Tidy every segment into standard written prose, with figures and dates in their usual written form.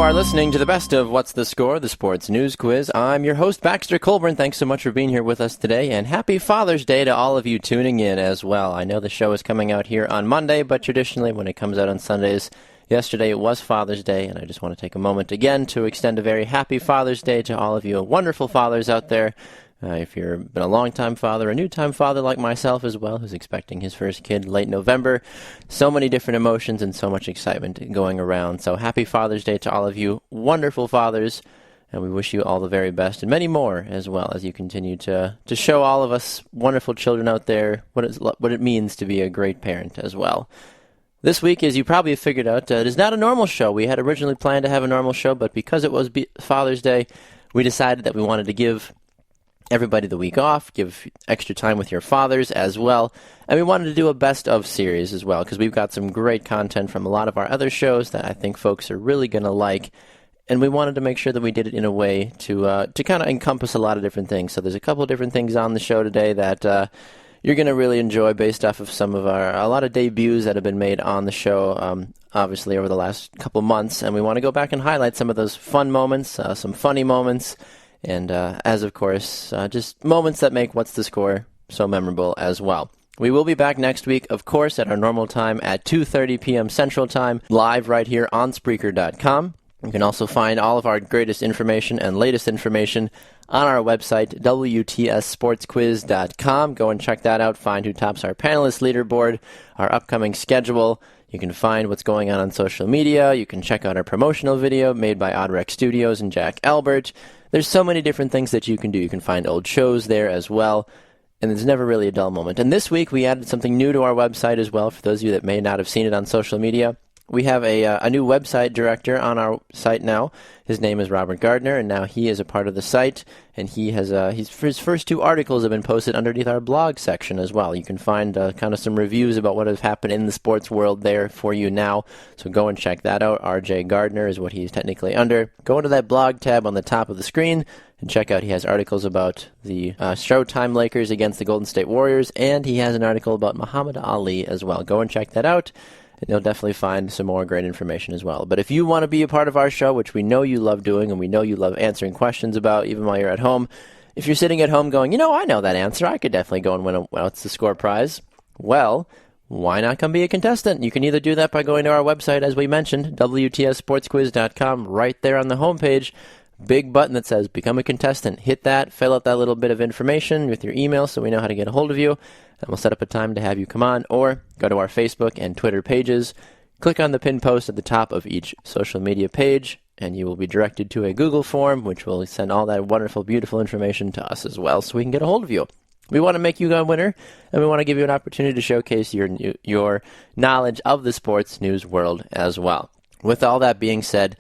are listening to the best of What's the Score, the sports news quiz. I'm your host, Baxter Colburn. Thanks so much for being here with us today, and happy Father's Day to all of you tuning in as well. I know the show is coming out here on Monday, but traditionally when it comes out on Sundays, yesterday it was Father's Day, and I just want to take a moment again to extend a very happy Father's Day to all of you wonderful fathers out there. If you've been a long-time father, a new-time father like myself as well, who's expecting his first kid late November, so many different emotions and so much excitement going around. So happy Father's Day to all of you wonderful fathers, and we wish you all the very best and many more as well as you continue to show all of us wonderful children out there what it means to be a great parent as well. This week, as you probably have figured out, it is not a normal show. We had originally planned to have a normal show, but because it was Father's Day, we decided that we wanted to give everybody the week off, give extra time with your fathers as well, and we wanted to do a best of series as well because we've got some great content from a lot of our other shows that I think folks are really going to like, and we wanted to make sure that we did it in a way to kind of encompass a lot of different things. So there's a couple of different things on the show today that you're going to really enjoy based off of a lot of debuts that have been made on the show, obviously over the last couple months, and we want to go back and highlight some of those fun moments, some funny moments, and as of course, just moments that make What's the Score so memorable as well. We will be back next week, of course, at our normal time at 2:30 p.m. Central Time, live right here on Spreaker.com. You can also find all of our greatest information and latest information on our website, WTSSportsQuiz.com. Go and check that out. Find who tops our panelist leaderboard, our upcoming schedule. You can find what's going on social media. You can check out our promotional video made by Oddrec Studios and Jack Albert. There's so many different things that you can do. You can find old shows there as well, and there's never really a dull moment. And this week we added something new to our website as well, for those of you that may not have seen it on social media. We have a new website director on our site now. His name is Robert Gardner, and now he is a part of the site, and his first two articles have been posted underneath our blog section as well. You can find kind of some reviews about what has happened in the sports world there for you now, so go and check that out. RJ Gardner is what he's technically under. Go into that blog tab on the top of the screen and check out. He has articles about the Showtime Lakers against the Golden State Warriors, and he has an article about Muhammad Ali as well. Go and check that out. And you'll definitely find some more great information as well. But if you want to be a part of our show, which we know you love doing and we know you love answering questions about even while you're at home, if you're sitting at home going, I know that answer, I could definitely go and win a What's the Score prize, well, why not come be a contestant? You can either do that by going to our website, as we mentioned, WTSSportsQuiz.com, right there on the homepage. Big button that says Become a Contestant. Hit that, fill out that little bit of information with your email so we know how to get a hold of you, and we'll set up a time to have you come on, or go to our Facebook and Twitter pages, click on the pinned post at the top of each social media page, and you will be directed to a Google form, which will send all that wonderful, beautiful information to us as well so we can get a hold of you. We want to make you a winner, and we want to give you an opportunity to showcase your knowledge of the sports news world as well. With all that being said,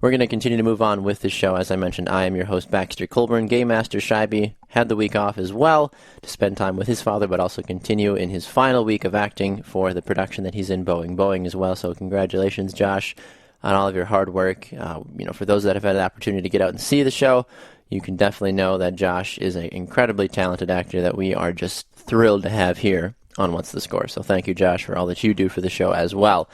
we're going to continue to move on with the show. As I mentioned, I am your host, Baxter Colburn. Game Master Scheibe had the week off as well to spend time with his father, but also continue in his final week of acting for the production that he's in, Boeing as well. So congratulations, Josh, on all of your hard work. For those that have had the opportunity to get out and see the show, you can definitely know that Josh is an incredibly talented actor that we are just thrilled to have here on What's the Score. So thank you, Josh, for all that you do for the show as well.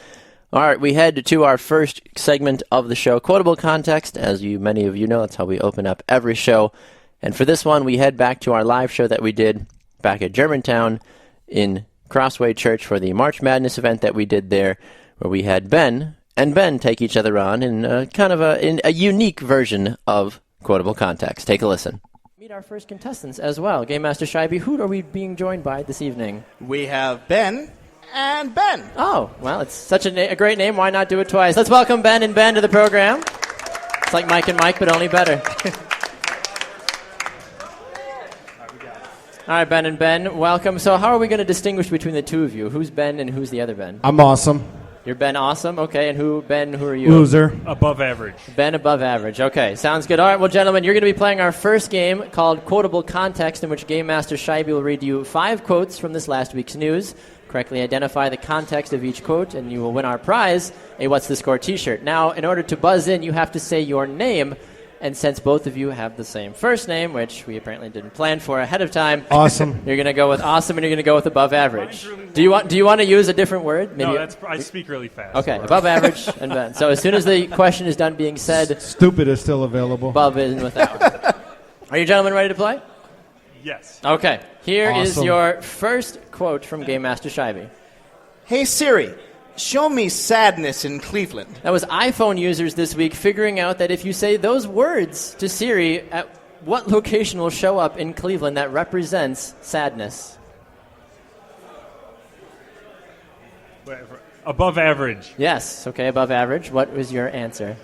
All right, we head to our first segment of the show, Quotable Context. As many of you know, that's how we open up every show. And for this one, we head back to our live show that we did back at Germantown in Crossway Church for the March Madness event that we did there, where we had Ben and Ben take each other on in kind of a unique version of Quotable Context. Take a listen. Meet our first contestants as well. Game Master Scheibe, who are we being joined by this evening? We have Ben and Ben. Oh, well, it's such a great name. Why not do it twice? Let's welcome Ben and Ben to the program. It's like Mike and Mike, but only better. All right, Ben and Ben, welcome. So how are we going to distinguish between the two of you? Who's Ben and who's the other Ben? I'm awesome. You're Ben Awesome? Okay, and Ben, who are you? Loser. Above average. Ben above average. Okay, sounds good. All right, well, gentlemen, you're going to be playing our first game called Quotable Context, in which Game Master Scheibe will read you 5 quotes from this last week's news. Correctly identify the context of each quote, and you will win our prize, a What's the Score t-shirt. Now, in order to buzz in, you have to say your name And since both of you have the same first name, which we apparently didn't plan for ahead of time, Awesome. You're going to go with awesome, and you're going to go with above average. Do you want to use a different word? Maybe I speak really fast. Okay, above average and Ben. So as soon as the question is done being said, Stupid is still available. above and without. Are you gentlemen ready to play? Yes. Okay. Here is Awesome. your first quote from Game Master Scheibe. Hey Siri, show me sadness in Cleveland. That was iPhone users this week figuring out that if you say those words to Siri, at what location will show up in Cleveland that represents sadness? Above average. Yes. Okay, above average. What was your answer?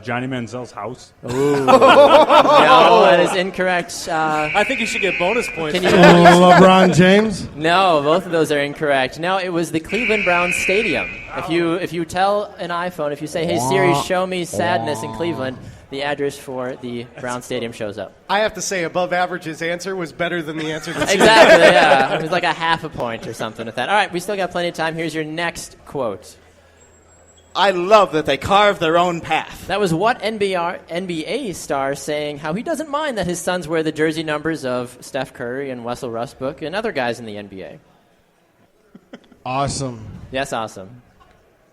Johnny Manziel's house. No, that is incorrect. I think you should get bonus points. Can you? LeBron James? No, both of those are incorrect. No, it was the Cleveland Browns Stadium. If you tell an iPhone, if you say, "Hey Siri, show me sadness in Cleveland," the address for the Browns Stadium shows up. I have to say, above average's answer was better than the answer to Exactly. Yeah, it was like a half a point or something with that. All right, we still got plenty of time. Here's your next quote. I love that they carve their own path. That was what NBA star saying how he doesn't mind that his sons wear the jersey numbers of Steph Curry and Russell Westbrook and other guys in the NBA. Awesome. Yes, awesome.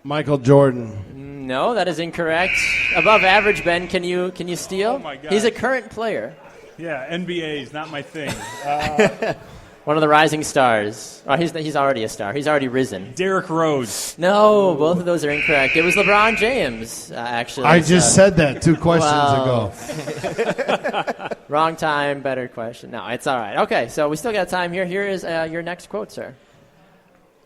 Michael Jordan. No, that is incorrect. Above average, Ben. Can you steal? Oh my God. He's a current player. Yeah, NBA is not my thing. One of the rising stars. Oh, he's already a star. He's already risen. Derrick Rose. No, both of those are incorrect. It was LeBron James, actually. I just said that 2 questions Wow. ago. Wrong time, better question. No, it's all right. Okay, so we still got time here. Here is your next quote, sir.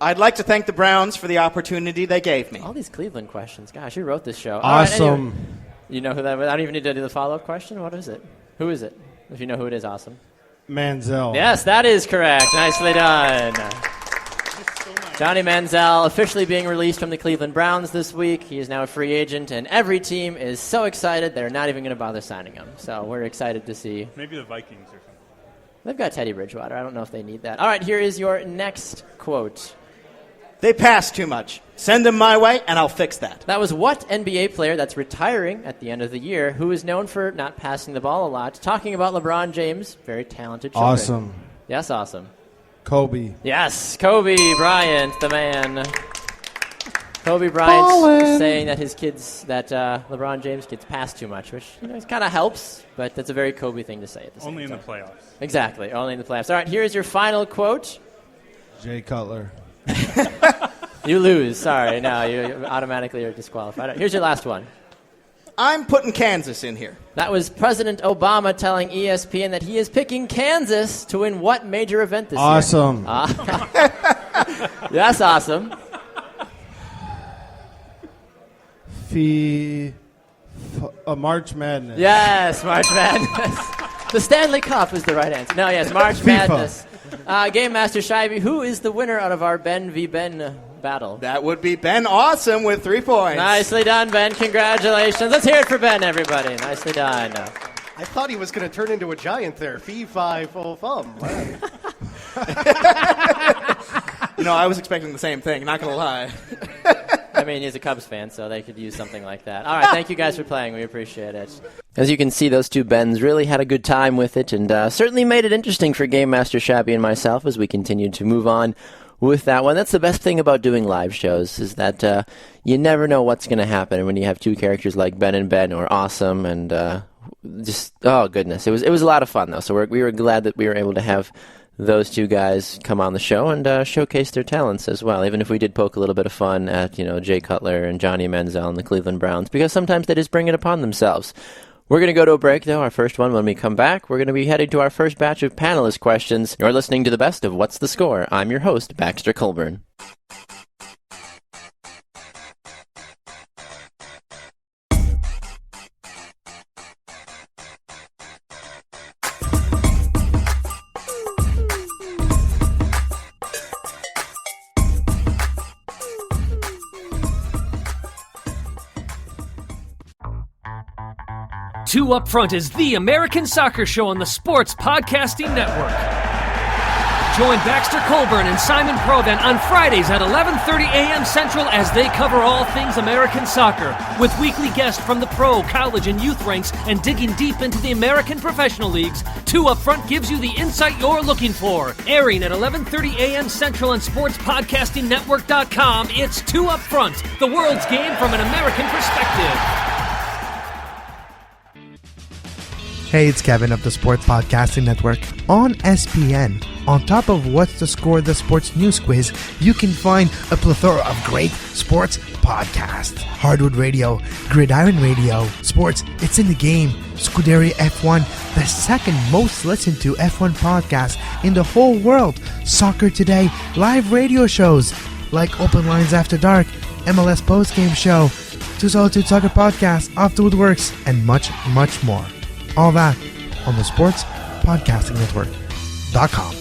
I'd like to thank the Browns for the opportunity they gave me. All these Cleveland questions. Gosh, who wrote this show? All right, Awesome. anyway. You know who that was? I don't even need to do the follow-up question. What is it? Who is it? If you know who it is, awesome. Manziel. Yes, that is correct. Nicely done. Johnny Manziel officially being released from the Cleveland Browns this week. He is now a free agent, and every team is so excited they're not even going to bother signing him. So we're excited to see. Maybe the Vikings or something. They've got Teddy Bridgewater. I don't know if they need that. All right, here is your next quote. They pass too much. Send them my way, and I'll fix that. That was what NBA player that's retiring at the end of the year, who is known for not passing the ball a lot, talking about LeBron James, very talented children. Awesome. Yes, awesome. Kobe. Yes, Kobe Bryant, the man. Kobe Bryant saying that his kids, that LeBron James' kids pass too much, which it kind of helps, but that's a very Kobe thing to say at the same Only in time. the playoffs. Exactly, only in the playoffs. All right, here is your final quote. Jay Cutler. You lose. Sorry, no, you automatically are disqualified. All right, here's your last one. I'm putting Kansas in here. That was President Obama telling ESPN that he is picking Kansas to win what major event this Awesome. year? Yes, awesome. March Madness. Yes, March Madness. The Stanley Cup is the right answer. No, yes, March FIFA. Madness. Game Master Scheibe, who is the winner out of our Ben v. Ben battle? That would be Ben Awesome with 3 points. Nicely done, Ben. Congratulations. Let's hear it for Ben, everybody. Nicely done. I thought he was going to turn into a giant there. Fee, fi, fo, fum. I was expecting the same thing, not going to lie. I mean, he's a Cubs fan, so they could use something like that. All right, thank you guys for playing. We appreciate it. As you can see, those two Bens really had a good time with it, and certainly made it interesting for Game Master Scheibe and myself as we continued to move on with that one. That's the best thing about doing live shows, is that you never know what's going to happen when you have two characters like Ben and Ben, or Awesome, and just, oh goodness. It was a lot of fun, though, so we were glad that we were able to have those two guys come on the show and showcase their talents as well, even if we did poke a little bit of fun at, Jay Cutler and Johnny Manziel and the Cleveland Browns, because sometimes they just bring it upon themselves. We're going to go to a break, though, our first one. When we come back, we're going to be heading to our first batch of panelist questions. You're listening to the best of What's the Score? I'm your host, Baxter Colburn. Two Up Front is the American soccer show on the Sports Podcasting Network. Join Baxter Colburn and Simon Provan on Fridays at 11:30 a.m. Central as they cover all things American soccer, with weekly guests from the pro, college, and youth ranks and digging deep into the American professional leagues. 2 Up Front gives you the insight you're looking for. Airing at 11:30 a.m. Central on SportsPodcastingNetwork.com, it's 2 Up Front, the world's game from an American perspective. Hey, it's Kevin of the Sports Podcasting Network on SPN. On top of What's the Score, the sports news quiz, you can find a plethora of great sports podcasts. Hardwood Radio, Gridiron Radio, Sports, It's in the Game, Scuderia F1, the second most listened to F1 podcast in the whole world, Soccer Today, live radio shows like Open Lines After Dark, MLS Postgame Show, 202 Soccer Podcast, Off the Woodworks, and much, much more. All that on the Sports Podcasting Network.com.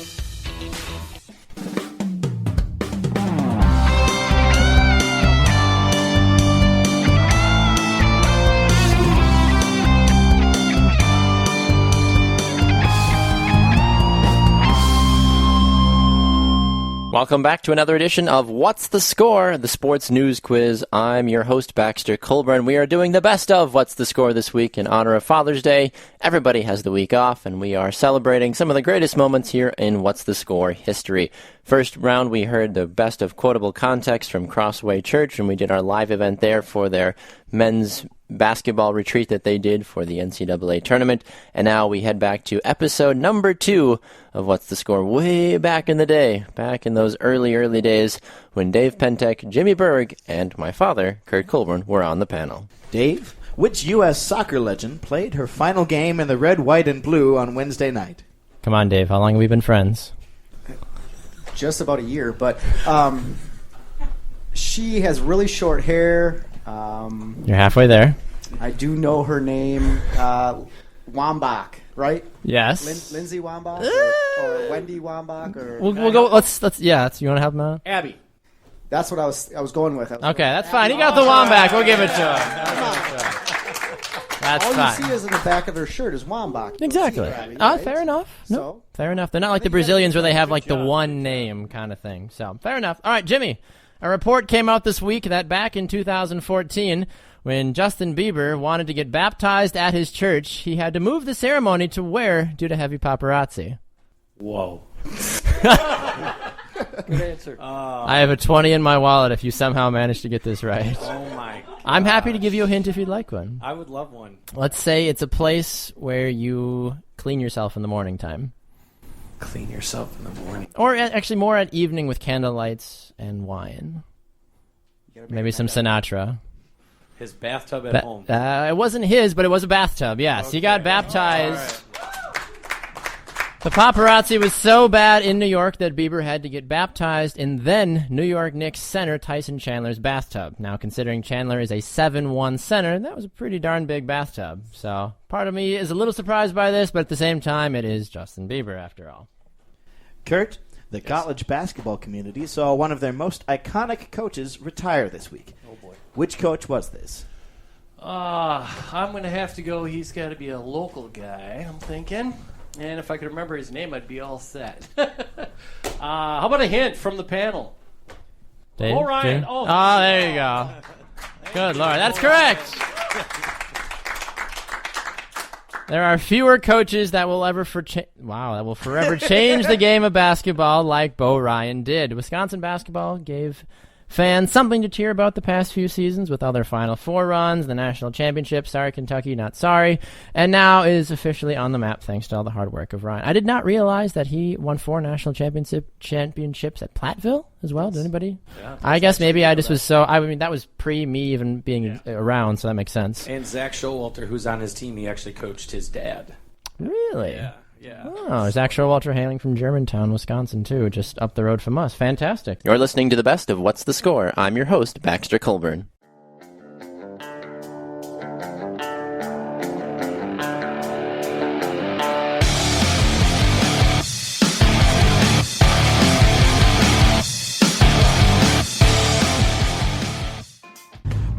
Welcome back to another edition of What's the Score, the sports news quiz. I'm your host, Baxter Colburn. We are doing the best of What's the Score this week in honor of Father's Day. Everybody has the week off, and we are celebrating some of the greatest moments here in What's the Score history. First round, we heard the best of quotable context from Crossway Church, and we did our live event there for their men's basketball retreat that they did for the NCAA tournament. And now we head back to episode number 2 of What's the Score, way back in the day, back in those early days when Dave Pentek, Jimmy Berg, and my father, Kurt Colburn, were on the panel. Dave, which U.S. soccer legend played her final game in the red, white, and blue on Wednesday night? Come on, Dave. How long have we been friends? Just about a year, but she has really short hair. You're halfway there. I do know her name, Wambach, right? Yes. Lindsay Wambach or Wendy Wambach, or We'll go. Let's. You want to help him out? Abby. That's what I was going with. Okay, that's fine. He got the Wambach. We'll give it to him. That's all fine. you see is in the back of her shirt is Wambach. Exactly. Abby, right? Fair enough. No, So? fair enough. They're not like the Brazilians where they have like the one name kind of thing. So fair enough. All right, Jimmy. A report came out this week that back in 2014, when Justin Bieber wanted to get baptized at his church, he had to move the ceremony to where due to heavy paparazzi. Whoa. Good answer. I have a 20 in my wallet if you somehow manage to get this right. Oh my God. I'm happy to give you a hint if you'd like one. I would love one. Let's say it's a place where you clean yourself in the morning time. Clean yourself in the morning. Or actually more at evening with candlelights and wine. Maybe some Sinatra. His bathtub at home. It wasn't his, but it was a bathtub, yes. Okay. He got baptized. The paparazzi was so bad in New York that Bieber had to get baptized in then New York Knicks center Tyson Chandler's bathtub. Now, considering Chandler is a 7'1" center, that was a pretty darn big bathtub. So, part of me is a little surprised by this, but at the same time, it is Justin Bieber after all. Kurt, the college basketball community saw one of their most iconic coaches retire this week. Oh, boy. Which coach was this? I'm going to have to go. He's got to be a local guy, I'm thinking. And if I could remember his name, I'd be all set. How about a hint from the panel? Dave? Oh, Ryan. Dave? Oh, there you go. Good Lord. That's correct. There are fewer coaches that will forever change the game of basketball like Bo Ryan did. Wisconsin basketball gave fans something to cheer about the past few seasons with all their Final Four runs, the national championship. Sorry, Kentucky, not sorry. And now is officially on the map thanks to all the hard work of Ryan. I did not realize that he won 4 national championships at Platteville as well. Did anybody? Yeah, I guess maybe I just was so... I mean, that was pre me even being around, so that makes sense. And Zach Showalter, who's on his team, he actually coached his dad. Really? Yeah. Oh, Zach Showalter hailing from Germantown, Wisconsin, too, just up the road from us. Fantastic. You're listening to the best of What's the Score. I'm your host, Baxter Colburn.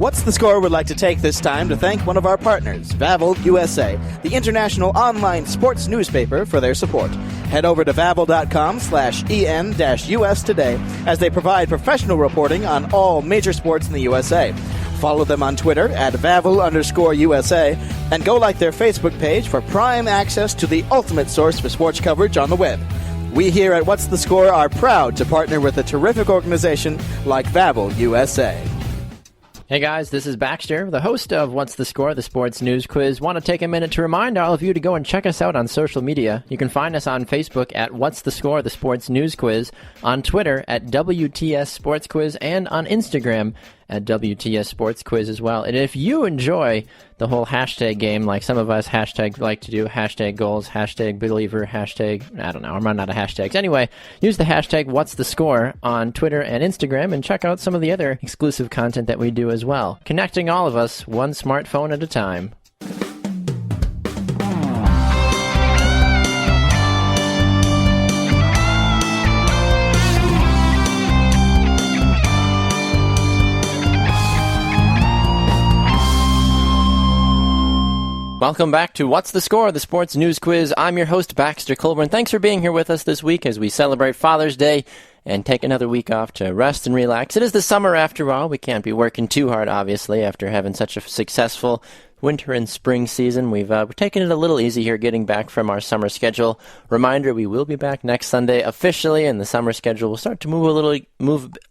What's the Score would like to take this time to thank one of our partners, Vavel USA, the international online sports newspaper, for their support. Head over to Vavel.com/EN-US today as they provide professional reporting on all major sports in the USA. Follow them on Twitter at Vavel_USA and go like their Facebook page for prime access to the ultimate source for sports coverage on the web. We here at What's the Score are proud to partner with a terrific organization like Vavel USA. Hey guys, this is Baxter, the host of What's the Score, the sports news quiz. Want to take a minute to remind all of you to go and check us out on social media. You can find us on Facebook at What's the Score, the sports news quiz, on Twitter at WTS Sports Quiz, and on Instagram at WTS Sports Quiz as well. And if you enjoy the whole hashtag game, like some of us hashtag like to do, hashtag goals, hashtag believer, hashtag, I don't know, I'm running out of hashtags. Anyway, use the hashtag What's the Score on Twitter and Instagram and check out some of the other exclusive content that we do as well. Connecting all of us one smartphone at a time. Welcome back to What's the Score, the sports news quiz. I'm your host, Baxter Colburn. Thanks for being here with us this week as we celebrate Father's Day and take another week off to rest and relax. It is the summer after all. We can't be working too hard, obviously, after having such a successful winter and spring season. We've taken it a little easy here getting back from our summer schedule. Reminder, we will be back next Sunday officially, and the summer schedule will start to move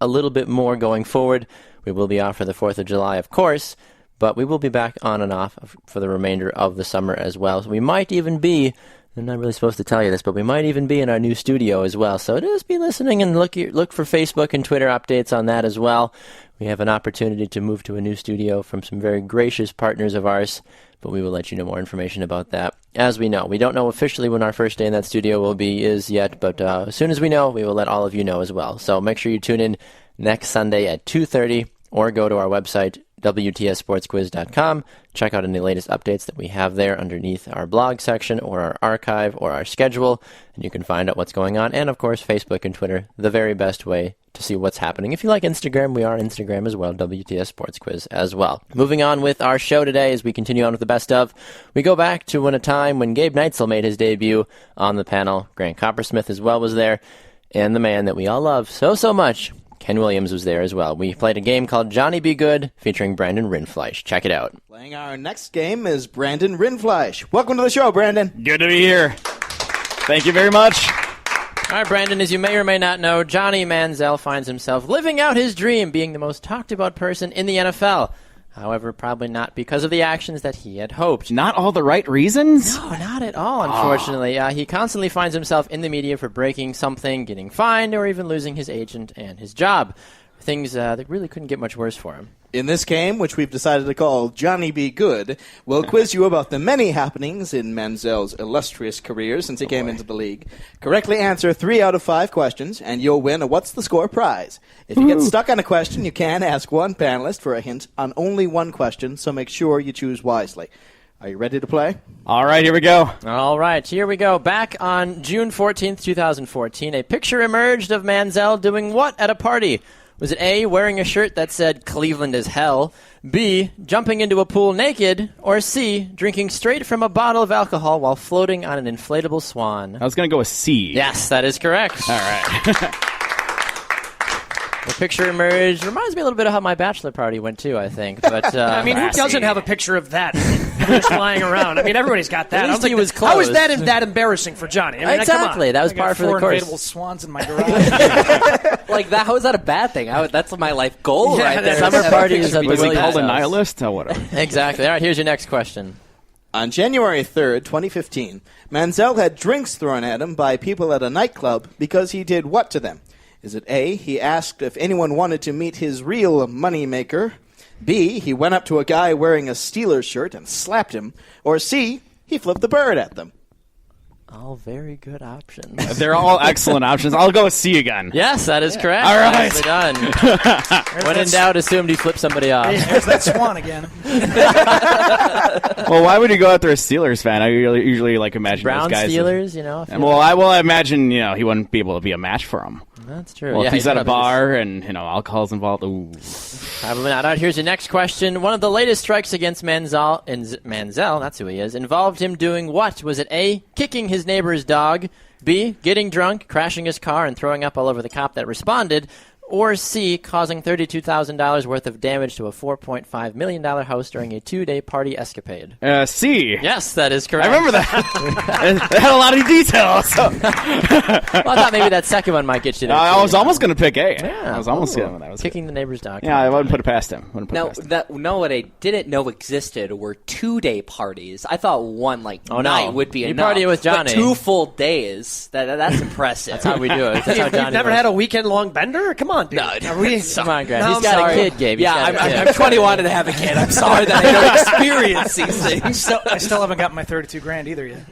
a little bit more going forward. We will be off for the 4th of July, of course, but we will be back on and off for the remainder of the summer as well. So we might even be, I'm not really supposed to tell you this, but we might even be in our new studio as well. So just be listening and look for Facebook and Twitter updates on that as well. We have an opportunity to move to a new studio from some very gracious partners of ours, but we will let you know more information about that as we know. We don't know officially when our first day in that studio is yet, but as soon as we know, we will let all of you know as well. So make sure you tune in next Sunday at 2:30 or go to our website, WTSSportsQuiz.com. Check out any latest updates that we have there underneath our blog section or our archive or our schedule, and you can find out what's going on. And, of course, Facebook and Twitter, the very best way to see what's happening. If you like Instagram, we are Instagram as well, WTS Sports Quiz as well. Moving on with our show today as we continue on with the best of, we go back to a time when Gabe Neitzel made his debut on the panel. Grant Coppersmith as well was there, and the man that we all love so much, Ken Williams, was there as well. We played a game called Johnny Be Good featuring Brandon Rindfleisch. Check it out. Playing our next game is Brandon Rindfleisch. Welcome to the show, Brandon. Good to be here. Thank you very much. All right, Brandon, as you may or may not know, Johnny Manziel finds himself living out his dream, being the most talked about person in the NFL. However, probably not because of the actions that he had hoped. Not all the right reasons? No, not at all, unfortunately. He constantly finds himself in the media for breaking something, getting fined, or even losing his agent and his job. Things that really couldn't get much worse for him. In this game, which we've decided to call Johnny Be Good, we'll quiz you about the many happenings in Manziel's illustrious career since he came into the league. Correctly answer 3 out of 5 questions, and you'll win a What's the Score prize. If you get stuck on a question, you can ask one panelist for a hint on only one question, so make sure you choose wisely. Are you ready to play? All right, here we go. All right, here we go. Back on June 14th, 2014, a picture emerged of Manziel doing what at a party? Was it A, wearing a shirt that said Cleveland is hell, B, jumping into a pool naked, or C, drinking straight from a bottle of alcohol while floating on an inflatable swan? I was going to go with C. Yes, that is correct. All right. The picture emerged. Reminds me a little bit of how my bachelor party went, too, I think. But I mean, who doesn't have a picture of that just lying around? I mean, everybody's got that. At least he was close. How is that embarrassing for Johnny? I mean, exactly. Come on. That was par for the course. 4 inflatable swans in my garage. Like, how is that a bad thing? That's my life goal right there. Summer parties at the Was he called a house. nihilist? Oh, whatever. Exactly. All right, here's your next question. On January 3rd, 2015, Manziel had drinks thrown at him by people at a nightclub because he did what to them? Is it A, he asked if anyone wanted to meet his real moneymaker? B, he went up to a guy wearing a Steelers shirt and slapped him? Or C, he flipped the bird at them? All very good options. They're all excellent options. I'll go with C again. Yes, that is correct. All right. Nicely done. When in doubt, assumed he flipped somebody off. There's that swan again. Well, why would you go after a Steelers fan? I usually like imagine Brown those guys. Steelers, you know. Well, I imagine he wouldn't be able to be a match for him. That's true. Well, yeah, if he's at a probably bar and alcohol's involved, ooh. Probably not. All right, here's your next question. One of the latest strikes against Manziel, that's who he is, involved him doing what? Was it A, kicking his neighbor's dog, B, getting drunk, crashing his car, and throwing up all over the cop that responded, or C, causing $32,000 worth of damage to a $4.5 million house during a 2-day party escapade? C. Yes, that is correct. I remember that. It had a lot of details. So. Well, I thought maybe that second one might get you there. I was almost going to pick A. Yeah, I was almost going to. Kicking the neighbor's dog. Yeah, I wouldn't put it past him. What I didn't know existed were 2-day parties. I thought one night would be you enough. party with Johnny. But 2 full days. That's impressive. That's how we do it. That's how Johnny You've never works. had a weekend-long bender? Come on, dude. No, Come on, Grant. No, He's got a kid, Gabe. Yeah, I'm 21 and have a kid. I'm sorry that I don't experience these things. I still haven't gotten my $32,000 either yet.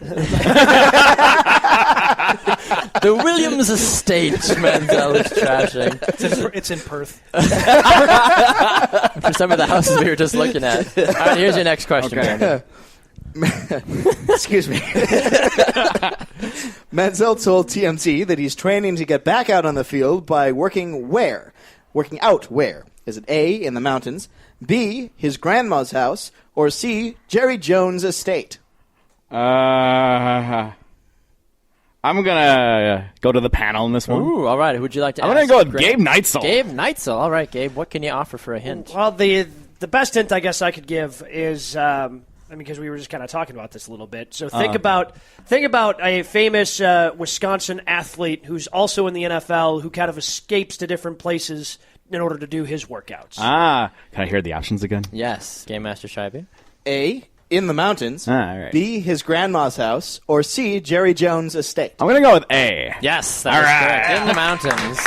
The Williams estate, Manziel is trashing. It's in Perth. For some of the houses we were just looking at. All right, here's your next question, Brandon. Excuse me. Manziel told TMZ that he's training to get back out on the field by working where? Working out where? Is it A, in the mountains, B, his grandma's house, or C, Jerry Jones' estate? I'm going to go to the panel in this one. Ooh, all right. Who'd you like to I'm ask? going to go with Gabe Neitzel. Gabe Neitzel. All right, Gabe. What can you offer for a hint? Well, the best hint I guess I could give is, because we were just kind of talking about this a little bit. So think about a famous Wisconsin athlete who's also in the NFL who kind of escapes to different places in order to do his workouts. Can I hear the options again? Yes. Game Master Scheibe. A, in the mountains, all right. B, his grandma's house, or C, Jerry Jones' estate? I'm going to go with A. Yes, that is correct. In the mountains.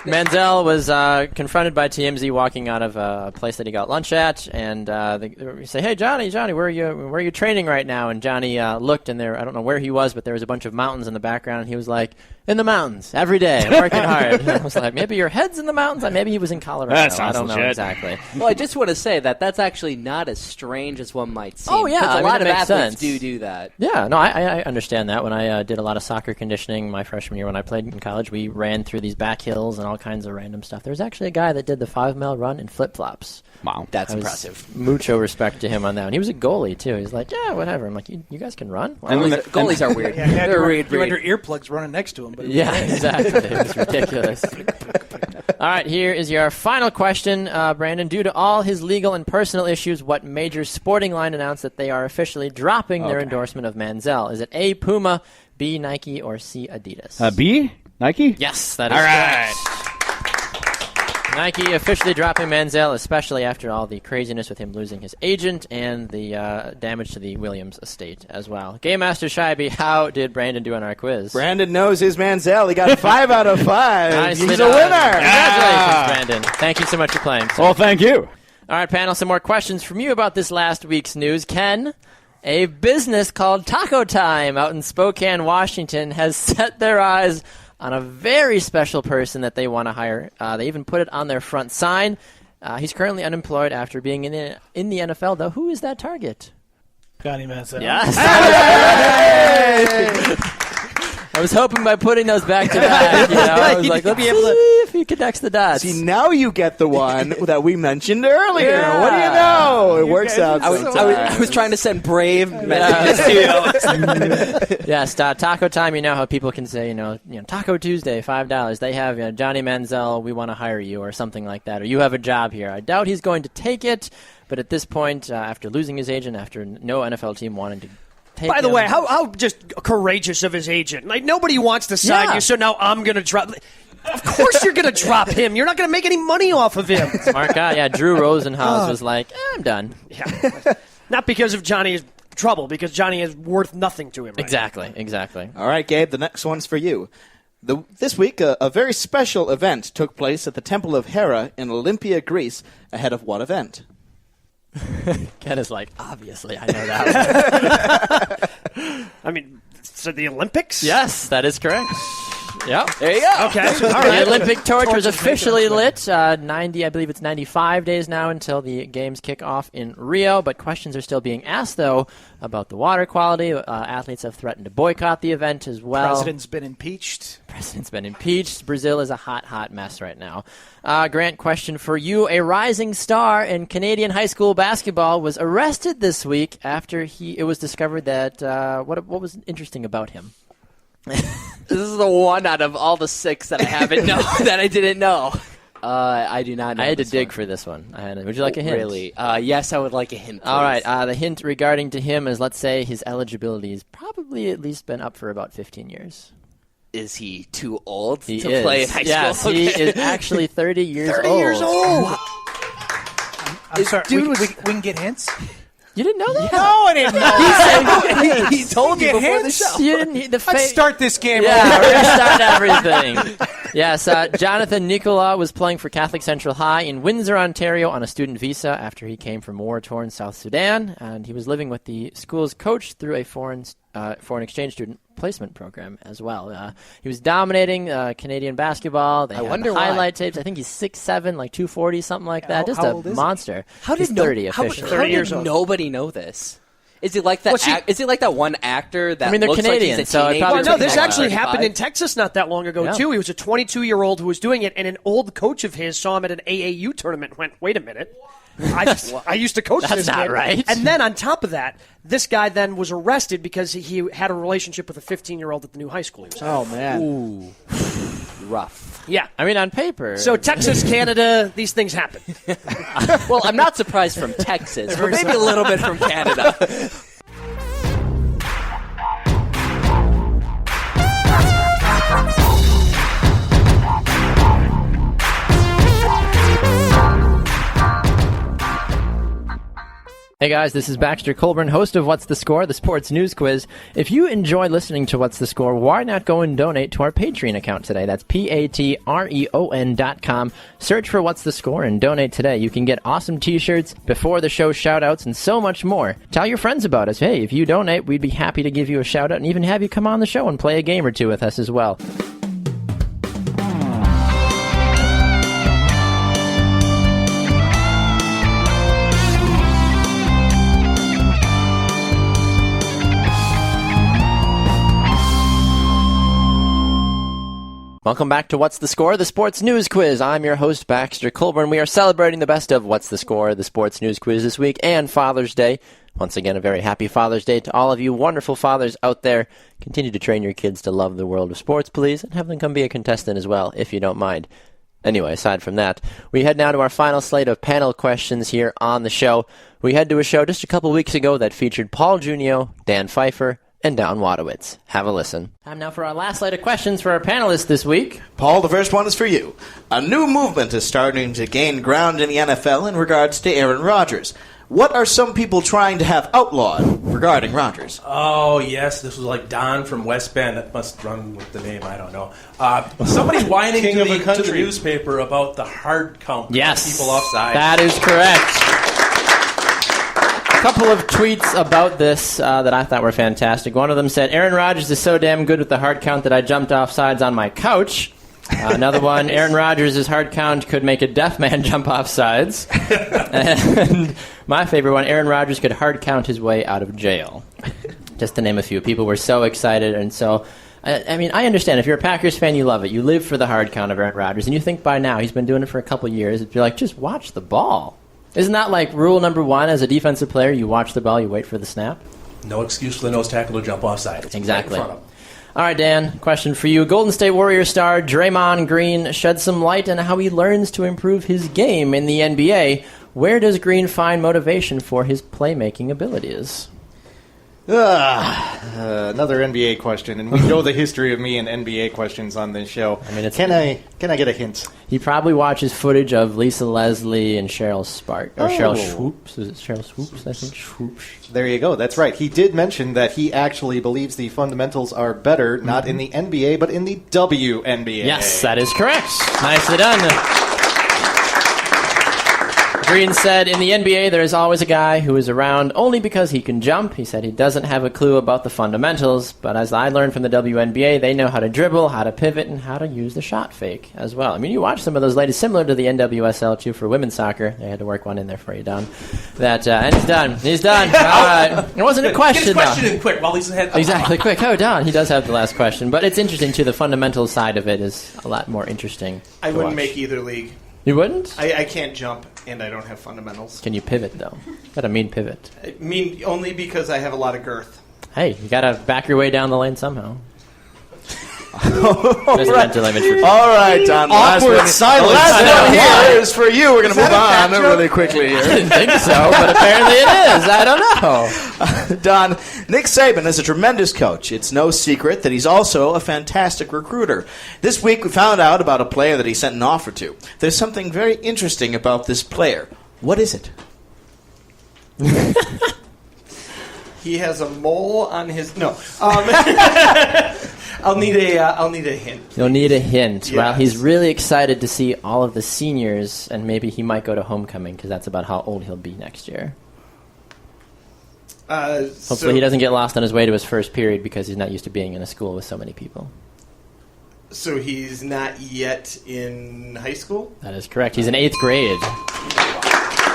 Manziel was confronted by TMZ walking out of a place that he got lunch at, and they say, "Hey, Johnny, where are you training right now?" And Johnny looked, and I don't know where he was, but there was a bunch of mountains in the background, and he was like, "In the mountains, every day, working hard." And I was like, maybe your head's in the mountains, and maybe he was in Colorado. That sounds I don't know legit. exactly. Well, I just want to say that's actually not as strange as one might seem. Oh, yeah. 'Cause a lot it of makes athletes sense. do that. Yeah, no, I understand that. When I did a lot of soccer conditioning my freshman year when I played in college, we ran through these back hills and all kinds of random stuff. There's actually a guy that did the 5-mile run in flip-flops. Wow. That's impressive. Mucho respect to him on that. And he was a goalie, too. He's like, yeah, whatever. I'm like, you guys can run? Wow. Goalies are weird. Yeah, They're weird. you had your earplugs running next to him. But Yeah, exactly. It was ridiculous. All right, here is your final question, Brandon. Due to all his legal and personal issues, what major sporting line announced that they are officially dropping their endorsement of Manziel? Is it A, Puma, B, Nike, or C, Adidas? B, Nike? Yes, that is all correct. Nike officially dropping Manziel, especially after all the craziness with him losing his agent and the damage to the Williams estate as well. Game Master Scheibe, how did Brandon do on our quiz? Brandon knows his Manziel. He got 5 out of 5. Nicely He's done. a winner. Congratulations, Brandon. Thank you so much for playing. Well, thank you. All right, panel, some more questions from you about this last week's news. Ken, a business called Taco Time out in Spokane, Washington, has set their eyes on a very special person that they want to hire. They even put it on their front sign. He's currently unemployed after being in the NFL, though. Who is that target? Johnny Manziel. Yes. I was hoping by putting those back to back, I was like, let's see if he connects the dots. See, now you get the one that we mentioned earlier. Yeah. What do you know? It works out. I was trying to send brave messages to you. Yes, Taco Time, you know how people can say, Taco Tuesday, $5. They have, Johnny Manziel, we want to hire you, or something like that, or you have a job here. I doubt he's going to take it, but at this point, after losing his agent, after no NFL team wanting to take By the him, way, how just courageous of his agent. Like, nobody wants to sign you, so now I'm going to drop. Of course you're going to drop him. You're not going to make any money off of him. Smart guy. Yeah, Drew Rosenhaus was like, I'm done. Yeah. Not because of Johnny's trouble, because Johnny is worth nothing to him. Right Exactly. All right, Gabe, the next one's for you. This week, a very special event took place at the Temple of Hera in Olympia, Greece, ahead of what event? Ken is like, obviously, I know that one. I mean, so the Olympics? Yes, that is correct. Yep. There you go. Okay. All The right. Olympic torch was Torch is officially making its lit. 90, I believe it's 95 days now until the games kick off in Rio. But questions are still being asked, though, about the water quality. Athletes have threatened to boycott the event as well. President's been impeached. Brazil is a hot, hot mess right now. Grant, question for you. A rising star in Canadian high school basketball was arrested this week after it was discovered that what was interesting about him? This is the one out of all the 6 that I haven't know that I didn't know. I do not know. I had to this dig one. for this one. Would you like a hint? Really? Yes, I would like a hint. Please. All right. The hint regarding to him is, let's say, his eligibility has probably at least been up for about 15 years. Is he too old He to is. play in high Yes, school? he Okay. is actually 30 years 30 old. years old. I'm sorry. dude We can get hints. You didn't know that? No, I didn't know. He told you Get before the hints? show. You didn't. Let's start this game. Yeah, we're gonna start everything. Yes, Jonathan Nicola was playing for Catholic Central High in Windsor, Ontario, on a student visa after he came from war-torn South Sudan, and he was living with the school's coach through a foreign exchange student placement program as well. He was dominating Canadian basketball. They had wonder the why. highlight tapes. I think he's 6'7", like 240, something like that. Just how a old is he? monster. How He's did 30 how officially. 30 years did old. nobody know this? Is he like that? Is he like that one actor that I mean, they're looks Canadian, like he's a so it teenager? probably Well, no, took this him actually 35? happened in Texas not that long ago, Yeah. too. He was a 22-year-old who was doing it, and an old coach of his saw him at an AAU tournament and went, wait a minute. I used to coach That's this not kid. right. And then on top of that, this guy then was arrested because he had a relationship with a 15-year-old at the new high school he was at. Oh, man. Ooh, rough. Yeah. I mean, on paper. So Texas, Canada, these things happen. Well, I'm not surprised from Texas, but maybe a little bit from Canada. Hey guys, this is Baxter Colburn, host of What's the Score, the sports news quiz. If you enjoy listening to What's the Score, why not go and donate to our Patreon account today? That's patreon.com. Search for What's the Score and donate today. You can get awesome t-shirts, before the show shout-outs, and so much more. Tell your friends about us. Hey, if you donate, we'd be happy to give you a shout-out and even have you come on the show and play a game or two with us as well. Welcome back to What's the Score, the sports news quiz. I'm your host, Baxter Colburn. We are celebrating the best of What's the Score, the sports news quiz this week, and Father's Day. Once again, a very happy Father's Day to all of you wonderful fathers out there. Continue to train your kids to love the world of sports, please, and have them come be a contestant as well, if you don't mind. Anyway, aside from that, we head now to our final slate of panel questions here on the show. We head to a show just a couple weeks ago that featured Paul Junio, Dan Pfeiffer, and Don Wadowitz. Have a listen. Time now for our last slate of questions for our panelists this week. Paul, the first one is for you. A new movement is starting to gain ground in the NFL in regards to Aaron Rodgers. What are some people trying to have outlawed regarding Rodgers? Oh, yes. This was like Don from West Bend. That must run with the name. I don't know. Somebody's whining to the newspaper about the hard count. Yes, People offside. that is correct. A couple of tweets about this that I thought were fantastic. One of them said, Aaron Rodgers is so damn good with the hard count that I jumped off sides on my couch. Another one, Aaron Rodgers' hard count could make a deaf man jump off sides. And my favorite one, Aaron Rodgers could hard count his way out of jail. Just to name a few. People were so excited, and so... I mean, I understand. If you're a Packers fan, you love it. You live for the hard count of Aaron Rodgers, and you think by now, he's been doing it for a couple years, it'd be like, just watch the ball. Isn't that like rule number one as a defensive player? You watch the ball, you wait for the snap? No excuse for the nose tackle to jump offside. It's Exactly. right in front of him. All right, Dan, question for you. Golden State Warriors star Draymond Green shed some light on how he learns to improve his game in the NBA. Where does Green find motivation for his playmaking abilities? Another NBA question, and we know the history of me and NBA questions on this show. I mean, can I get a hint? He probably watches footage of Lisa Leslie and Cheryl Spark or Cheryl Swoops. Is it Cheryl Swoops? I think Swoops. There you go. That's right. He did mention that he actually believes the fundamentals are better, not in the NBA, but in the WNBA. Yes, that is correct. Nicely done. Green said, in the NBA, there is always a guy who is around only because he can jump. He said he doesn't have a clue about the fundamentals, but as I learned from the WNBA, they know how to dribble, how to pivot, and how to use the shot fake as well. I mean, you watch some of those ladies, similar to the NWSL, too, for women's soccer. They had to work one in there for you, Don. And he's done. He's done. All right. It wasn't a question, Get his question in quick while he's ahead. Exactly, quick. Oh, Don, he does have the last question. But it's interesting, too. The fundamental side of it is a lot more interesting. I to wouldn't watch. make either league. You wouldn't? I can't jump, and I don't have fundamentals. Can you pivot, though? Got a mean pivot. I mean, only because I have a lot of girth. Hey, you got to back your way down the lane somehow. All There's a mental image for All right, Don. Awkward silence. The last one here is for you. We're going to Is move that a on fat joke? really quickly here. I didn't think so, but apparently it is. I don't know. Don, Nick Saban is a tremendous coach. It's no secret that he's also a fantastic recruiter. This week we found out about a player that he sent an offer to. There's something very interesting about this player. What is it? He has a mole on his I'll need a hint. You'll need a hint. Yes. Well, he's really excited to see all of the seniors, and maybe he might go to homecoming because that's about how old he'll be next year. Hopefully he doesn't get lost on his way to his first period because he's not used to being in a school with so many people. So he's not yet in high school? That is correct. He's in 8th grade.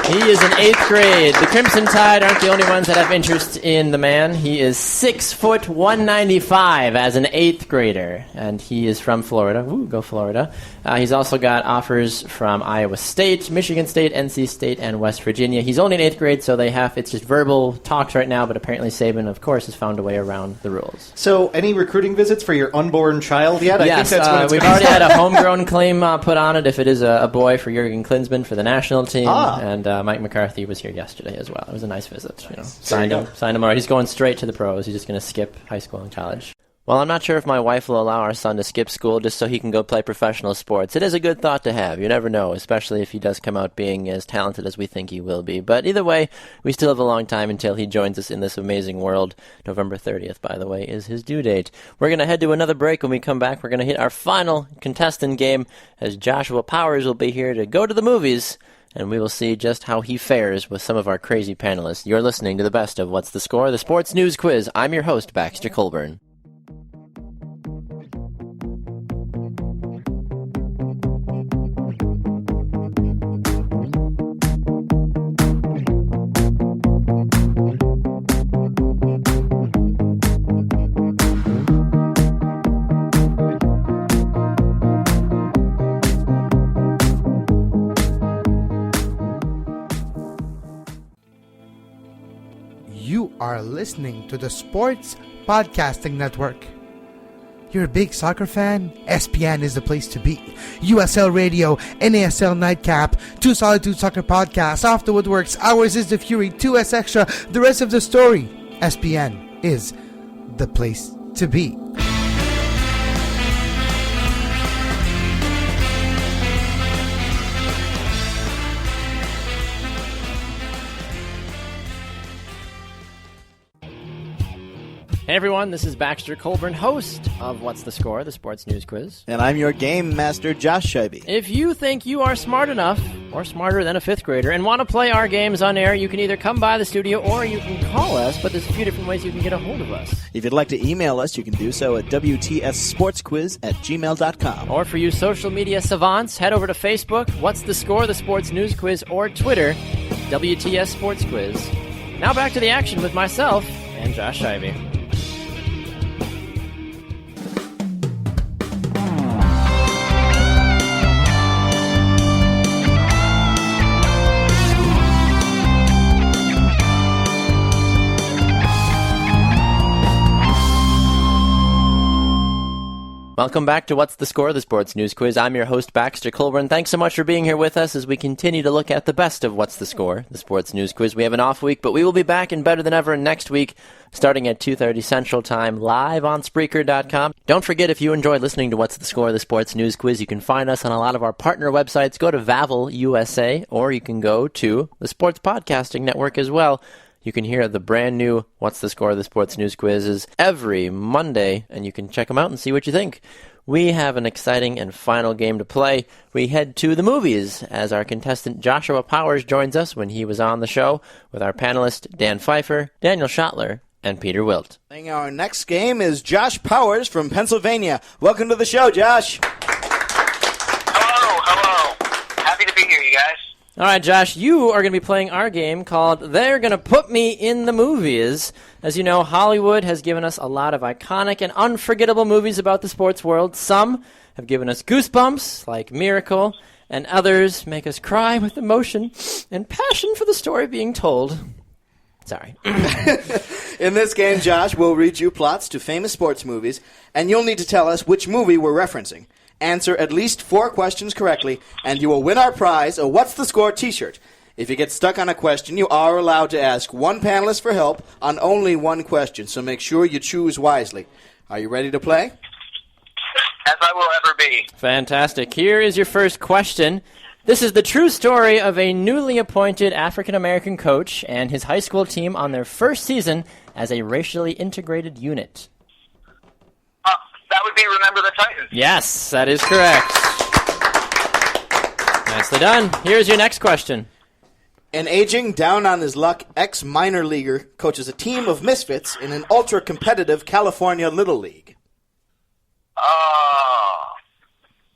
He is in 8th grade. The Crimson Tide aren't the only ones that have interest in the man. He is 6'195" as an 8th grader, and he is from Florida. Woo, go Florida. He's also got offers from Iowa State, Michigan State, NC State, and West Virginia. He's only in 8th grade, so it's just verbal talks right now, but apparently Saban, of course, has found a way around the rules. So, any recruiting visits for your unborn child yet? I Yes, think that's what it's we've gonna already be. had a homegrown claim put on it if it is a boy for Jurgen Klinsmann for the national team, and Mike McCarthy was here yesterday as well. It was a nice visit. You know, signed him. All right. He's going straight to the pros. He's just going to skip high school and college. Well, I'm not sure if my wife will allow our son to skip school just so he can go play professional sports. It is a good thought to have. You never know, especially if he does come out being as talented as we think he will be. But either way, we still have a long time until he joins us in this amazing world. November 30th, by the way, is his due date. We're going to head to another break. When we come back, we're going to hit our final contestant game as Joshua Powers will be here to go to the movies, and we will see just how he fares with some of our crazy panelists. You're listening to the best of What's the Score, the Sports News Quiz. I'm your host, Baxter Colburn. You are listening to the Sports Podcasting Network. You're a big soccer fan? SPN is the place to be. USL Radio, NASL Nightcap, 2 Solitude Soccer Podcasts, Off the Woodworks, Ours is the Fury, 2S Extra, the rest of the story. SPN is the place to be. Hey everyone, this is Baxter Colburn, host of What's the Score, the Sports News Quiz. And I'm your Game Master Josh Scheibe. If you think you are smart enough, or smarter than a 5th grader, and want to play our games on air, you can either come by the studio or you can call us, but there's a few different ways you can get a hold of us. If you'd like to email us, you can do so at WTSSportsQuiz@gmail.com. Or for you social media savants, head over to Facebook, What's the Score, the Sports News Quiz, or Twitter, WTS Sports Quiz. Now back to the action with myself and Josh Scheibe. Welcome back to What's the Score, the Sports News Quiz. I'm your host, Baxter Colburn. Thanks so much for being here with us as we continue to look at the best of What's the Score, the Sports News Quiz. We have an off week, but we will be back and better than ever next week, starting at 2:30 Central Time, live on Spreaker.com. Don't forget, if you enjoyed listening to What's the Score, the Sports News Quiz, you can find us on a lot of our partner websites. Go to Vavel USA, or you can go to the Sports Podcasting Network as well. You can hear the brand new What's the Score of the Sports News quizzes every Monday, and you can check them out and see what you think. We have an exciting and final game to play. We head to the movies as our contestant Joshua Powers joins us when he was on the show with our panelists Dan Pfeiffer, Daniel Schottler, and Peter Wilt. Our next game is Josh Powers from Pennsylvania. Welcome to the show, Josh. Hello. Happy to be here, you guys. All right, Josh, you are going to be playing our game called They're Going to Put Me in the Movies. As you know, Hollywood has given us a lot of iconic and unforgettable movies about the sports world. Some have given us goosebumps, like Miracle, and others make us cry with emotion and passion for the story being told. Sorry. In this game, Josh, we'll read you plots to famous sports movies, and you'll need to tell us which movie we're referencing. Answer at least 4 questions correctly, and you will win our prize, a What's the Score t-shirt. If you get stuck on a question, you are allowed to ask one panelist for help on only one question, so make sure you choose wisely. Are you ready to play? As I will ever be. Fantastic. Here is your first question. This is the true story of a newly appointed African-American coach and his high school team on their first season as a racially integrated unit. That would be Remember the Titans. Yes, that is correct. Nicely done. Here's your next question. An aging, down-on-his-luck ex-minor leaguer coaches a team of misfits in an ultra-competitive California Little League.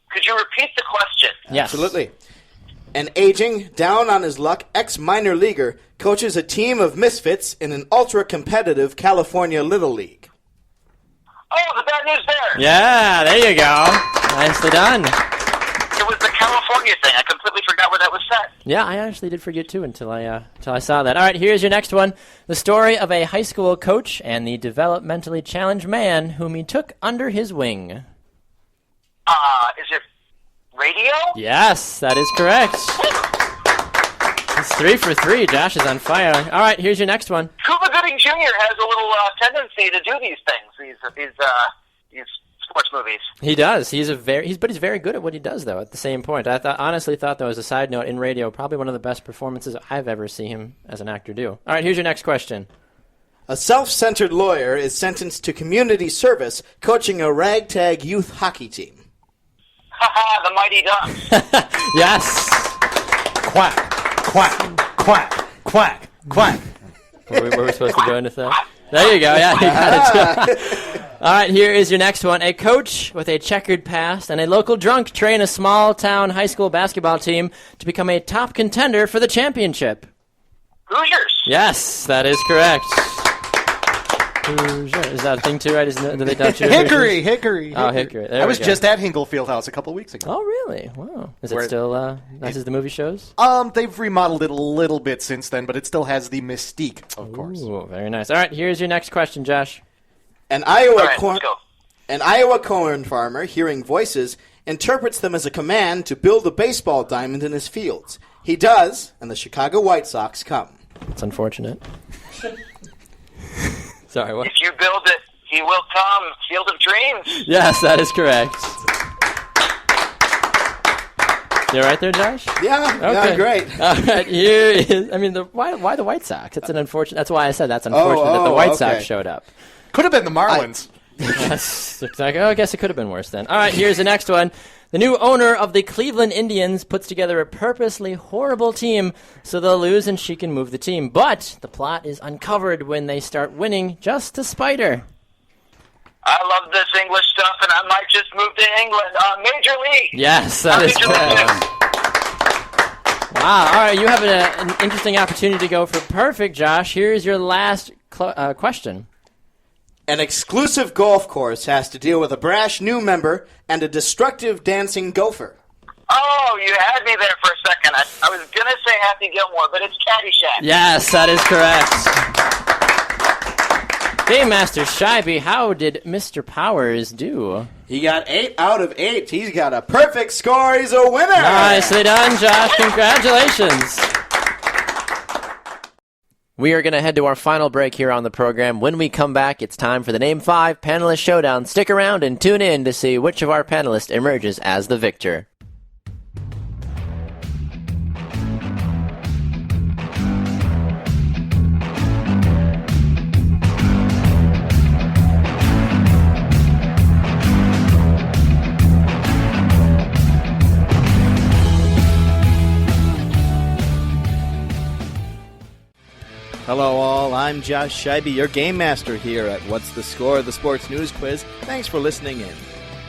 Could you repeat the question? Yes. Absolutely. An aging, down-on-his-luck ex-minor leaguer coaches a team of misfits in an ultra-competitive California Little League. Oh, the Bad News Bears. Yeah, there you go. Nicely done. It was the California thing. I completely forgot where that was set. Yeah, I actually did forget too until I saw that. All right, here's your next one. The story of a high school coach and the developmentally challenged man whom he took under his wing. Is it Radio? Yes, that is correct. It's 3 for 3. Josh is on fire. All right, here's your next one. Cuba Gooding Jr. has a little tendency to do these things, these sports movies. He does. He's very good at what he does, though. At the same point, I honestly thought, though, as a side note, in radio, probably one of the best performances I've ever seen him as an actor do. All right, here's your next question. A self-centered lawyer is sentenced to community service coaching a ragtag youth hockey team. Haha, the Mighty Ducks. Yes. Quack, quack, quack, quack, quack. Were we supposed to go into that? There you go. Yeah, you got it. All right, here is your next one. A coach with a checkered past and a local drunk train a small-town high school basketball team to become a top contender for the championship. Hoosiers. Yes, that is correct. Hoosiers. Is that a thing too, right? Do they doubt you? Hickory. Oh, Hickory. There I we was go. just at Hinkle Fieldhouse a couple weeks ago. Oh, really? Wow. Is it still nice as the movie shows? They've remodeled it a little bit since then, but it still has the mystique, of course. Ooh, very nice. All right, here's your next question, Josh. An Iowa corn farmer, hearing voices, interprets them as a command to build a baseball diamond in his fields. He does, and the Chicago White Sox come. It's unfortunate. Sorry, what? If you build it, he will come. Field of Dreams. Yes, that is correct. You all right there, Josh? Yeah, okay. Great. All right, here is. I mean, why the White Sox? It's an unfortunate. That's why I said that's unfortunate that the White Sox showed up. Could have been the Marlins. Yes, exactly. Oh, I guess it could have been worse then. All right, here's the next one. The new owner of the Cleveland Indians puts together a purposely horrible team so they'll lose and she can move the team. But the plot is uncovered when they start winning just to spite her. I love this English stuff, and I might just move to England. Major League. Yes, that is correct. Wow. All right, you have an interesting opportunity to go for perfect, Josh. Here's your last question. An exclusive golf course has to deal with a brash new member and a destructive dancing gopher. Oh, you had me there for a second. I was going to say Happy Gilmore, but it's Caddyshack. Yes, that is correct. Game Master Scheibe, how did Mr. Powers do? He got 8 out of 8. He's got a perfect score. He's a winner. Nicely done, Josh. Congratulations. We are going to head to our final break here on the program. When we come back, it's time for the Name 5 Panelist Showdown. Stick around and tune in to see which of our panelists emerges as the victor. Hello all, I'm Josh Scheibe, your Game Master here at What's the Score, the Sports News Quiz. Thanks for listening in.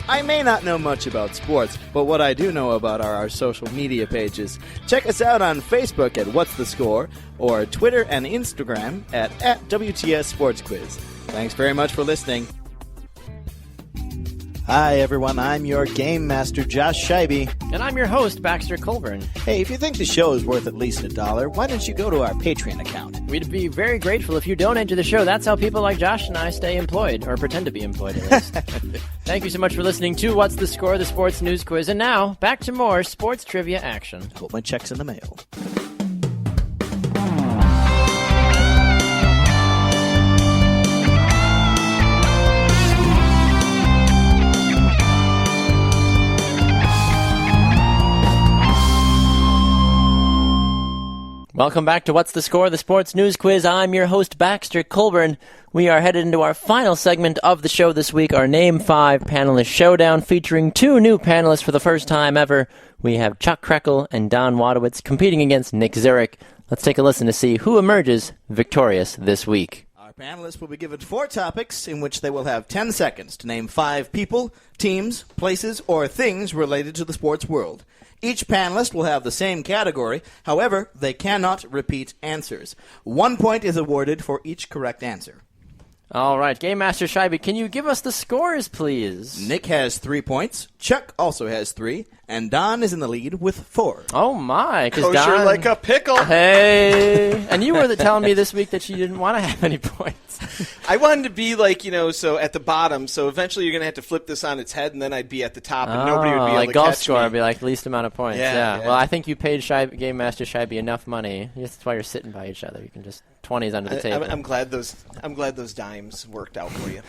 I may not know much about sports, but what I do know about are our social media pages. Check us out on Facebook at What's the Score, or Twitter and Instagram at WTS Sports Quiz. Thanks very much for listening. Hi everyone, I'm your Game Master Josh Scheibe. And I'm your host, Baxter Colburn. Hey, if you think the show is worth at least $1, why don't you go to our Patreon account? We'd be very grateful if you donate to the show. That's how people like Josh and I stay employed, or pretend to be employed at least. Thank you so much for listening to What's the Score, the Sports News Quiz. And now, back to more sports trivia action. Hope my check's in the mail. Welcome back to What's the Score, the Sports News Quiz. I'm your host, Baxter Colburn. We are headed into our final segment of the show this week, our Name 5 Panelist Showdown, featuring 2 new panelists for the first time ever. We have Chuck Krekel and Don Wadowitz competing against Nick Zurich. Let's take a listen to see who emerges victorious this week. Our panelists will be given 4 topics in which they will have 10 seconds to name 5 people, teams, places, or things related to the sports world. Each panelist will have the same category. However, they cannot repeat answers. 1 point is awarded for each correct answer. All right, Game Master Scheibe, can you give us the scores, please? Nick has 3 points. Chuck also has 3. And Don is in the lead with 4. Oh, my. Kosher Don, like a pickle. Hey. And you were telling me this week that you didn't want to have any points. I wanted to be like, so at the bottom, so eventually you're going to have to flip this on its head, and then I'd be at the top, and nobody would be able like to golf catch score me. would be like least amount of points. Yeah. Well, I think you paid Game Master Scheibe enough money. That's why you're sitting by each other. You can just 20s under the table. I'm glad those dimes worked out for you.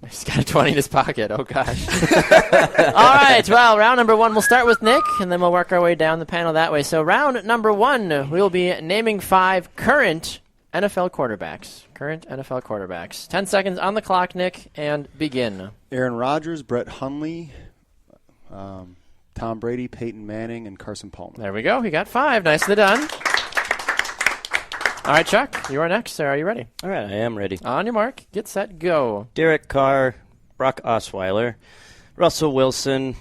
He's got a 20 in his pocket. Oh, gosh. All right. Well, round number 1, we'll start with Nick, and then we'll work our way down the panel that way. So round number 1, we'll be naming 5 current NFL quarterbacks. 10 seconds on the clock, Nick, and begin. Aaron Rodgers, Brett Hundley, Tom Brady, Peyton Manning, and Carson Palmer. There we go. He got 5. Nicely done. All right, Chuck, you are next, sir. Are you ready? All right, I am ready. On your mark, get set, go. Derek Carr, Brock Osweiler, Russell Wilson,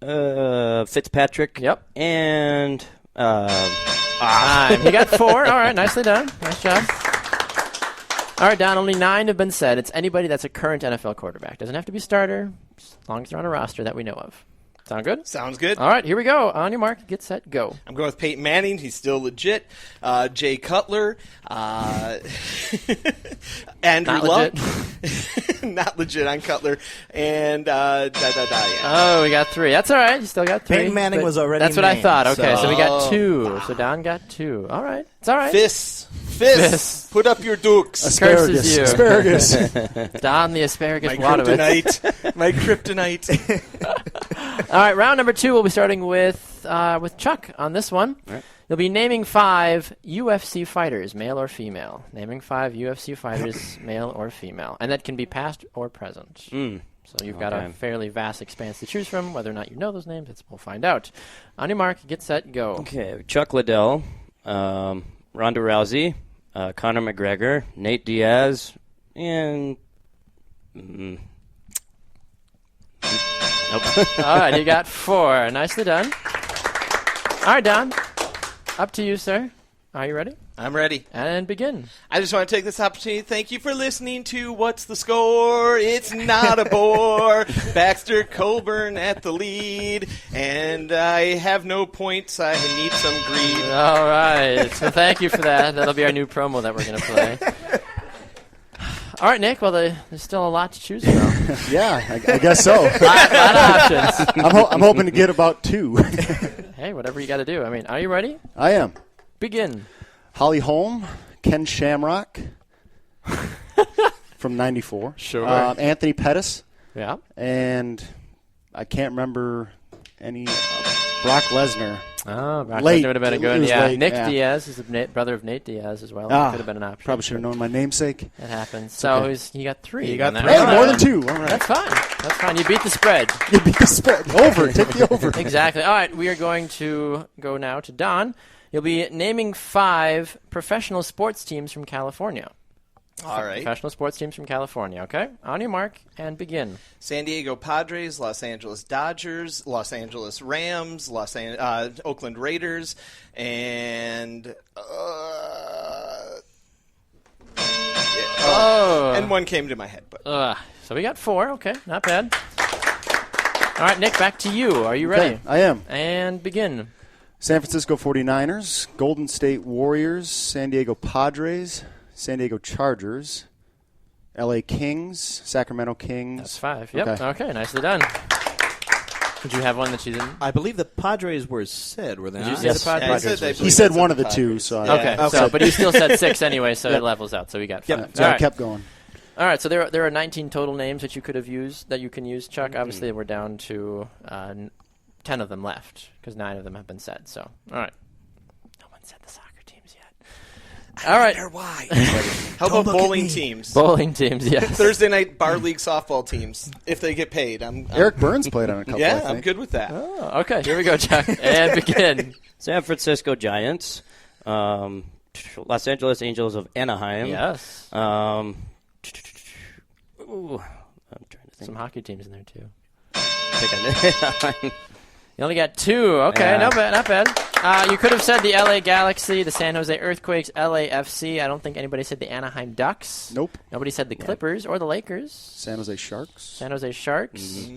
Fitzpatrick. Yep. And time. He got 4. All right, nicely done. Nice job. All right, Don, only 9 have been said. It's anybody that's a current NFL quarterback. Doesn't have to be starter, as long as they're on a roster that we know of. Sound good? Sounds good. All right, here we go. On your mark, get set, go. I'm going with Peyton Manning. He's still legit. Jay Cutler. Andrew Not Luck. legit. Not legit on Cutler. And yeah. Oh, we got 3. That's all right. You still got 3. Peyton Manning was already That's what I named, thought. Okay, so we got so- 2. So Don got 2. All right. It's all right. Fists. Put up your dukes. Curses you. Asparagus. Don the asparagus My Wadowitz. kryptonite. My kryptonite. All right, round number 2, we'll be starting with Chuck on this one. All right. You'll be naming 5 UFC fighters, male or female. Naming 5 UFC fighters, male or female. And that can be past or present. So you've got a fairly vast expanse to choose from. Whether or not you know those names, we'll find out. On your mark, get set, go. Okay, Chuck Liddell, Ronda Rousey, Conor McGregor, Nate Diaz, and nope. All right, you got 4. Nicely done. All right, Don. Up to you, sir. Are you ready? I'm ready. And begin. I just want to take this opportunity to thank you for listening to What's the Score? It's not a bore. Baxter Colburn at the lead. And I have no points. I need some greed. All right. So thank you for that. That'll be our new promo that we're going to play. All right, Nick. Well, there's still a lot to choose from. Yeah, I guess so. lot of options. I'm hoping to get about 2. Hey, whatever you got to do. I mean, are you ready? I am. Begin. Holly Holm, Ken Shamrock from 94. Sure. Anthony Pettis. Yeah. And I can't remember any. Brock Lesnar. Oh, Brock Late. Lesnar would have been a good. It was Yeah. late, Nick yeah. Diaz is the brother of Nate Diaz as well. That could have been an option. Probably should have known my namesake. It happens. It's So okay. he got 3. He got on that 3. Hey, round. more than 2. All right. That's fine. That's fine. You beat the spread. You beat the spread. Over. Take the over. Exactly. All right, we are going to go now to Don. You'll be naming 5 professional sports teams from California. All right. Professional sports teams from California, okay? On your mark, and begin. San Diego Padres, Los Angeles Dodgers, Los Angeles Rams, Oakland Raiders, and and one came to my head. But so we got 4, okay, not bad. All right, Nick, back to you. Are you ready? Okay, I am. And begin. San Francisco 49ers, Golden State Warriors, San Diego Padres, San Diego Chargers, L.A. Kings, Sacramento Kings. That's 5. Yep. Okay, nicely done. Did you have one that you didn't? I believe the Padres were said, were they Did you not? say the Padres? He said one of the 2. So Okay, so, but he still said 6 anyway, so it levels out. So we got 5. Yep. So I kept going. All right, so there are 19 total names that you could have used, that you can use, Chuck. Obviously, we're down to 10 of them left, because 9 of them have been said. So, all right. No one said the soccer teams yet. All right. Why? How about bowling teams? Bowling teams, yes. Thursday night bar league softball teams, if they get paid. Eric Burns played on a couple, Yeah, I think. I'm good with that. Oh, okay, here we go, Chuck. And begin. San Francisco Giants, Los Angeles Angels of Anaheim. Yes. I'm trying to think. Some hockey teams in there, too. I think You only got 2. Okay, Yeah. not bad. You could have said the LA Galaxy, the San Jose Earthquakes, LAFC. I don't think anybody said the Anaheim Ducks. Nope. Nobody said the Clippers or the Lakers. San Jose Sharks. San Jose Sharks.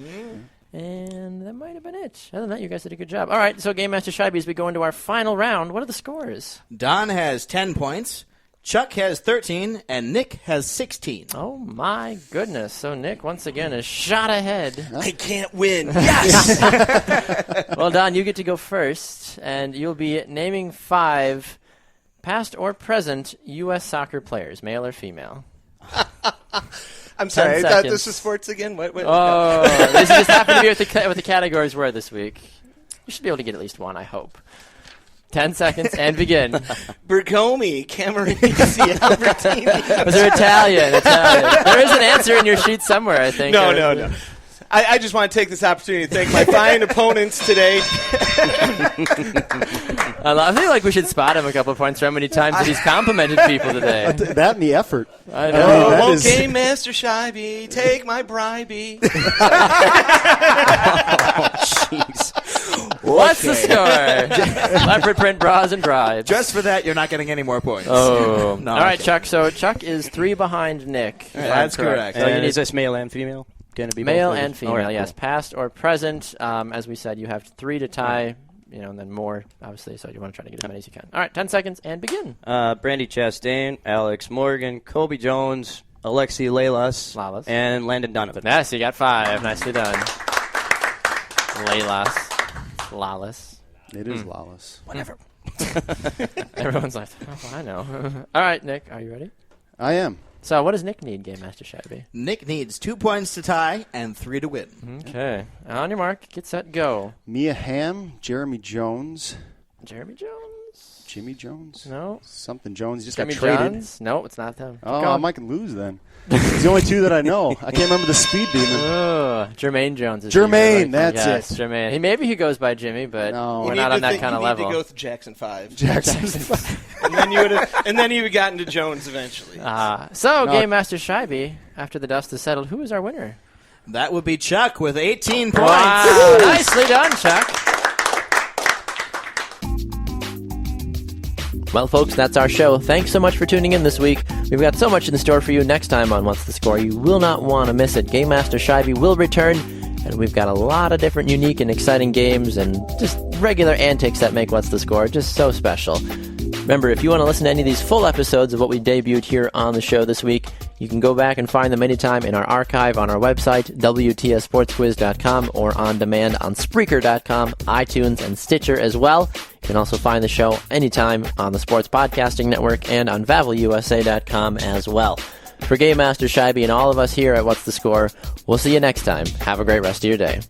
And that might have been it. Other than that, you guys did a good job. All right, so Game Master Scheibe, as we go into our final round, what are the scores? Don has 10 points, Chuck has 13, and Nick has 16. Oh, my goodness. So Nick, once again, is shot ahead. I can't win. Yes! Well, Don, you get to go first, and you'll be naming 5 past or present U.S. soccer players, male or female. I'm sorry, 10 I thought seconds. this was sports again. What? Oh, this just happened to be what the categories were this week. You should be able to get at least one, I hope. 10 seconds and begin. Bergomi, Camoranesi, Albertini. Was there Italian? There is an answer in your sheet somewhere, I think. No. I just want to take this opportunity to thank my fine opponents today. I feel like we should spot him a couple of points for how many times that he's complimented people today. That and the effort. I know. Won't Game Master Scheibe take my bribey? Jeez. What's the score? Leopard print bras and bribes. Just for that, you're not getting any more points. Oh. No, all right, Chuck. So Chuck is 3 behind Nick. Right, that's correct. So you need this male and female? Can it be male both and female, right, yes. cool. Past or present. As we said, you have 3 to tie, and then more, obviously, so you want to try to get as many as you can. All right, 10 seconds and begin. Brandy Chastain, Alex Morgan, Kobe Jones, Alexi Lalas, and Landon Donovan. Yes, you got 5. Nicely done. Lawless. It is lawless. Whatever. Everyone's like, oh, I know. All right, Nick, are you ready? I am. So what does Nick need, Game Master Scheibe? Nick needs 2 points to tie and 3 to win. Okay. On your mark, get set, go. Mia Hamm, Jeremy Jones. Jeremy Jones? Jimmy Jones? No. Something Jones. He just Jimmy got traded. Jones? No, it's not them. Oh, I might lose then. It's the only 2 that I know. I can't remember the speed demon. Jermaine Jones. Is Jermaine, that's yes, it. Jermaine. Maybe he goes by Jimmy, but we're not on that kind of level. You need to go with Jackson 5. Jackson 5. and then you would have gotten to Jones eventually. Game Master Scheibe, after the dust is settled, who is our winner? That would be Chuck with 18 points. Wow. Nicely done, Chuck. Well, folks, that's our show. Thanks so much for tuning in this week. We've got so much in store for you next time on What's the Score. You will not want to miss it. Game Master Scheibe will return, and we've got a lot of different unique and exciting games and just regular antics that make What's the Score just so special. Remember, if you want to listen to any of these full episodes of what we debuted here on the show this week, you can go back and find them anytime in our archive on our website, WTSSportsQuiz.com, or on demand on Spreaker.com, iTunes, and Stitcher as well. You can also find the show anytime on the Sports Podcasting Network and on VavalUSA.com as well. For Game Master Scheibe and all of us here at What's the Score, we'll see you next time. Have a great rest of your day.